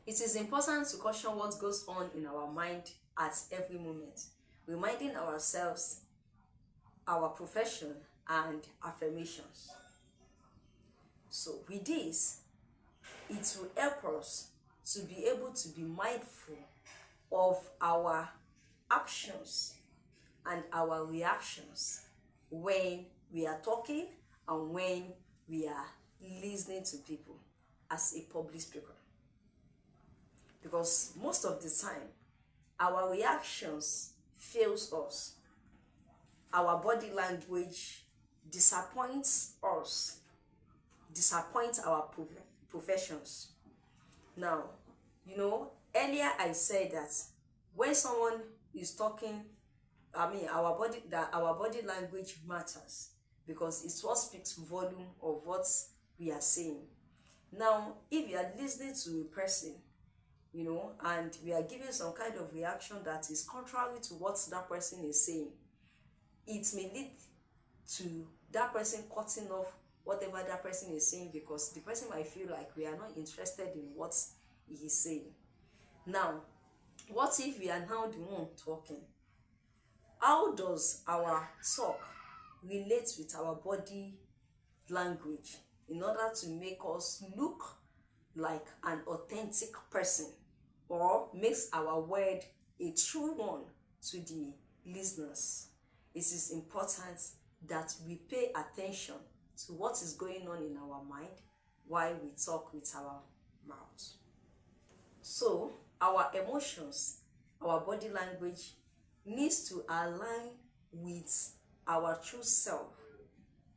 It is important to caution what goes on in our mind at every moment, reminding ourselves our profession and affirmations. So with this, it will help us to be able to be mindful of our actions and our reactions when we are talking and when we are listening to people as a public speaker. Because most of the time, our reactions fails us. Our body language disappoints us, disappoints our professions. Now, earlier I said that when someone is talking, our body language matters because it's what speaks volume of what we are saying. Now, if you are listening to a person, and we are giving some kind of reaction that is contrary to what that person is saying, it may lead to that person cutting off whatever that person is saying because the person might feel like we are not interested in what he is saying. Now, what if we are now the one talking? How does our talk relate with our body language in order to make us look like an authentic person, or makes our word a true one to the listeners? It is important that we pay attention to what is going on in our mind while we talk with our mouth. So our emotions, our body language needs to align with our true self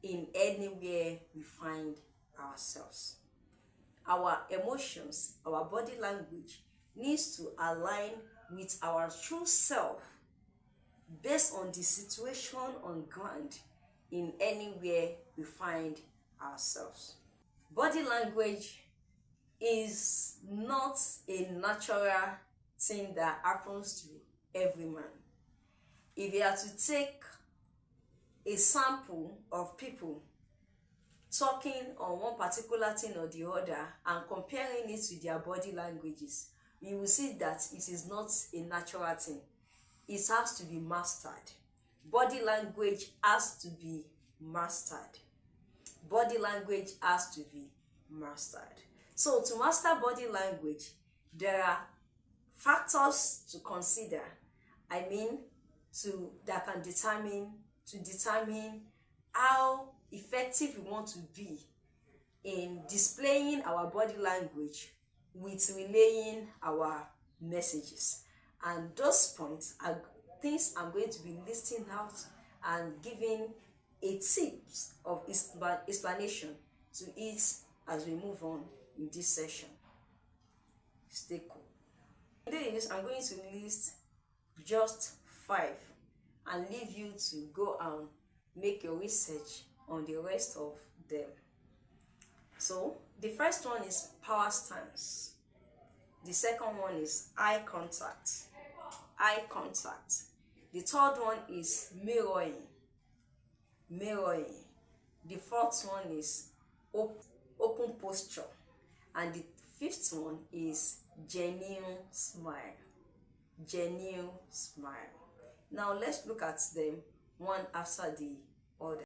in anywhere we find ourselves. Our emotions, our body language needs to align with our true self based on the situation on ground in anywhere we find ourselves. Body language is not a natural thing that happens to every man. If you are to take a sample of people talking on one particular thing or the other and comparing it to their body languages, you will see that it is not a natural thing. It has to be mastered. Body language has to be mastered. Body language has to be mastered. So to master body language, there are factors to consider. That can determine how effective we want to be in displaying our body language with relaying our messages. And those points are things I'm going to be listing out and giving a tips of explanation to it as we move on in this session. Stay cool. Today I'm going to list just 5 and leave you to go and make your research on the rest of them. So the first one is power stance. The second one is eye contact. The third one is mirroring. The fourth one is open posture. And the fifth one is genuine smile. Now let's look at them one after the other.